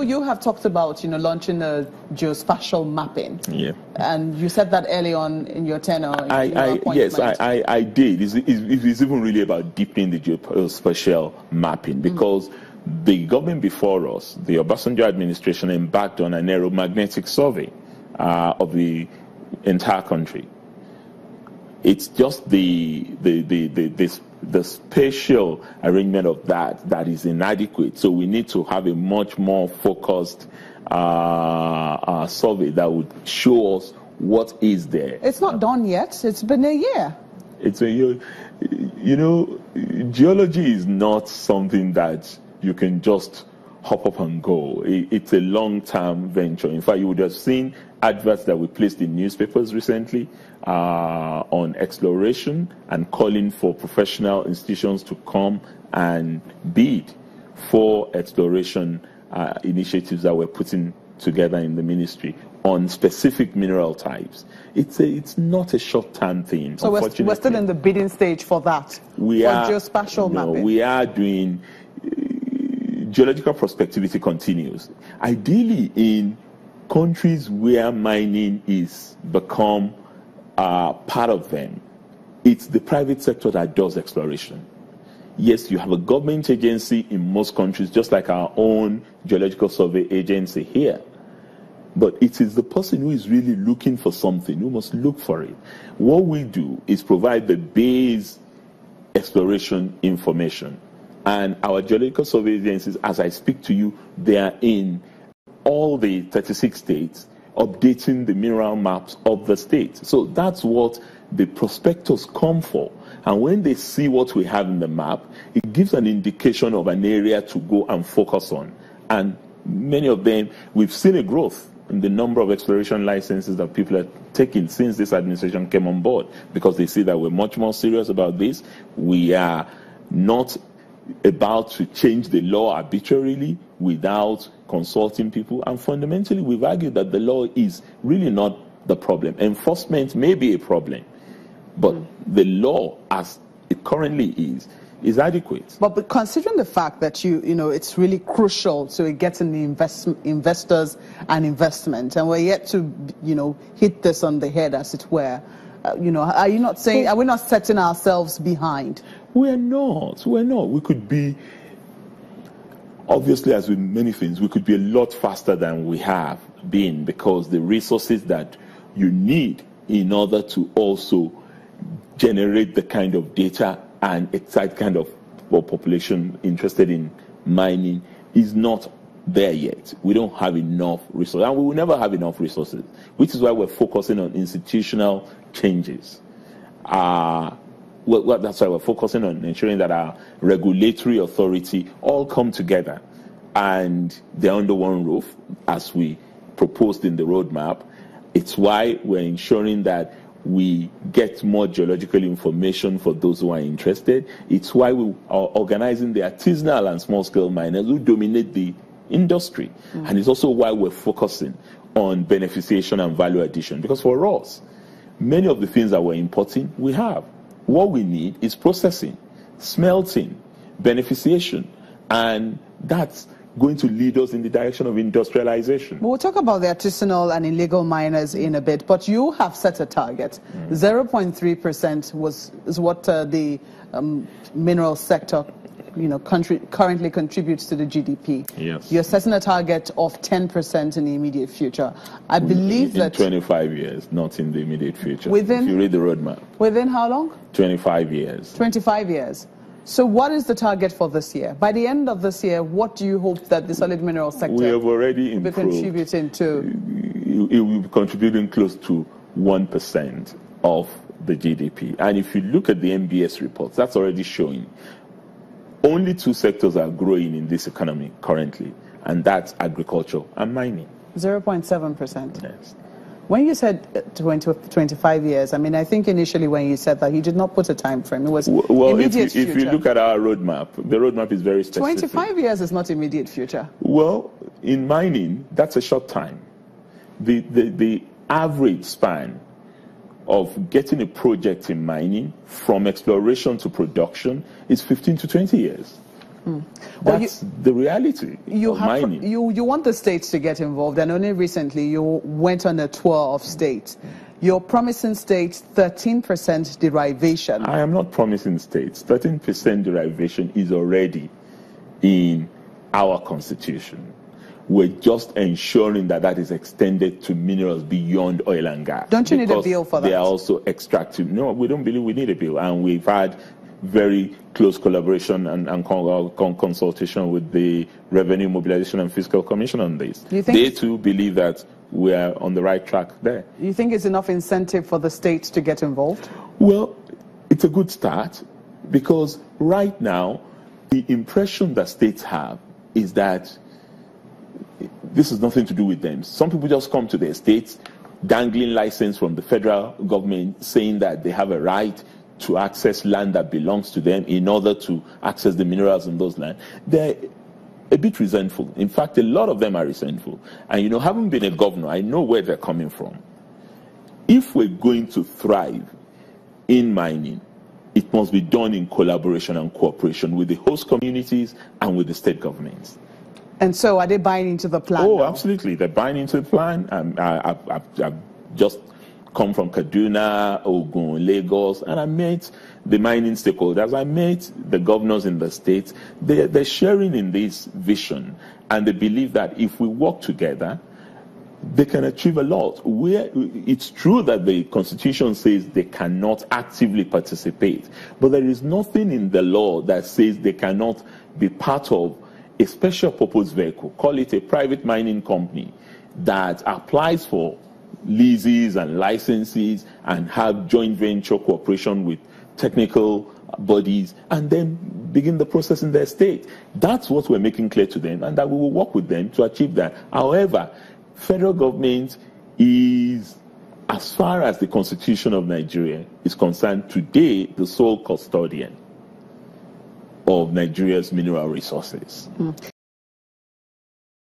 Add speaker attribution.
Speaker 1: You have talked about, launching a geospatial mapping.
Speaker 2: Yeah.
Speaker 1: And you said that early on in your tenure.
Speaker 2: Yes, I did. It's even really about deepening the geospatial mapping, because the government before us, the Obasanjo administration, embarked on an aeromagnetic survey of the entire country. It's just the spatial arrangement of that is inadequate. So we need to have a much more focused survey that would show us what is there.
Speaker 1: It's not done yet. It's been a year.
Speaker 2: It's a year. Geology is not something that you can just hop up and go. It's a long-term venture. In fact, you would have seen adverts that we placed in newspapers recently on exploration and calling for professional institutions to come and bid for exploration initiatives that we're putting together in the ministry on specific mineral types. It's not a short-term thing.
Speaker 1: So we're still in the bidding stage for that. Geospatial mapping.
Speaker 2: We are doing geological prospectivity continues. Ideally, in countries where mining is become part of them, it's the private sector that does exploration. Yes, you have a government agency in most countries, just like our own geological survey agency here. But it is the person who is really looking for something who must look for it. What we do is provide the base exploration information. And our geological survey agencies, as I speak to you, they are in all the 36 states, updating the mineral maps of the states. So that's what the prospectors come for. And when they see what we have in the map, it gives an indication of an area to go and focus on. And many of them, we've seen a growth in the number of exploration licenses that people are taking since this administration came on board, because they see that we're much more serious about this. We are not about to change the law arbitrarily without consulting people. And fundamentally, we've argued that the law is really not the problem. Enforcement may be a problem, but the law as it currently is adequate.
Speaker 1: But considering the fact that it's really crucial to getting the investors and investment, and we're yet to hit this on the head, as it were, are we not setting ourselves behind?
Speaker 2: We're not. We could be, obviously, as with many things, we could be a lot faster than we have been, because the resources that you need in order to also generate the kind of data and excite kind of population interested in mining is not there yet. We don't have enough resources, and we will never have enough resources, which is why we're focusing on institutional changes. That's why we're focusing on ensuring that our regulatory authority all come together and they're under one roof, as we proposed in the roadmap. It's why we're ensuring that we get more geological information for those who are interested. It's why we are organizing the artisanal and small-scale miners who dominate the industry. And it's also why we're focusing on beneficiation and value addition. Because for us, many of the things that we're importing, we have. What we need is processing, smelting, beneficiation, and that's going to lead us in the direction of industrialization.
Speaker 1: We'll talk about the artisanal and illegal miners in a bit, but you have set a target. 0.3% is what the mineral sector currently contributes to the GDP.
Speaker 2: Yes.
Speaker 1: You're setting a target of 10% in the immediate future. I believe that...
Speaker 2: In 25 years, not in the immediate future.
Speaker 1: Within...
Speaker 2: If you read the roadmap.
Speaker 1: Within how long?
Speaker 2: 25 years.
Speaker 1: 25 years. So what is the target for this year? By the end of this year, what do you hope that the solid mineral sector
Speaker 2: we have already improved,
Speaker 1: will be contributing to?
Speaker 2: It will be contributing close to 1% of the GDP. And if you look at the MBS reports, that's already showing only two sectors are growing in this economy currently, and that's agriculture and mining.
Speaker 1: 0.7%.
Speaker 2: Yes.
Speaker 1: When you said 25 years, I think initially when you said that, you did not put a time frame. It was immediate future.
Speaker 2: If you look at our roadmap, the roadmap is very specific.
Speaker 1: 25 years is not immediate future.
Speaker 2: Well, in mining, that's a short time. The average span of getting a project in mining from exploration to production is 15 to 20 years. That's the reality of mining.
Speaker 1: You want the states to get involved, and only recently you went on a tour of states. You're promising states 13% derivation.
Speaker 2: I am not promising states. 13% derivation is already in our constitution. We're just ensuring that that is extended to minerals beyond oil and gas.
Speaker 1: Don't you need a bill for that?
Speaker 2: They are also extractive. No, we don't believe we need a bill. And we've had very close collaboration and consultation with the Revenue Mobilization and Fiscal Commission on this. They too believe that we are on the right track there.
Speaker 1: You think it's enough incentive for the states to get involved?
Speaker 2: Well, it's a good start, because right now the impression that states have is that this has nothing to do with them. Some people just come to their states, dangling license from the federal government, saying that they have a right to access land that belongs to them in order to access the minerals in those lands. They're a bit resentful. In fact, a lot of them are resentful. And, having been a governor, I know where they're coming from. If we're going to thrive in mining, it must be done in collaboration and cooperation with the host communities and with the state governments.
Speaker 1: And so are they buying into the plan?
Speaker 2: Oh,
Speaker 1: now?
Speaker 2: Absolutely. They're buying into the plan. I've just come from Kaduna, Ogun, Lagos, and I met the mining stakeholders. I met the governors in the states. They're sharing in this vision, and they believe that if we work together, they can achieve a lot. It's true that the Constitution says they cannot actively participate, but there is nothing in the law that says they cannot be part of a special purpose vehicle, call it a private mining company, that applies for leases and licenses and have joint venture cooperation with technical bodies, and then begin the process in their state. That's what we're making clear to them, and that we will work with them to achieve that. However, federal government is, as far as the Constitution of Nigeria is concerned, today the sole custodian of Nigeria's mineral resources.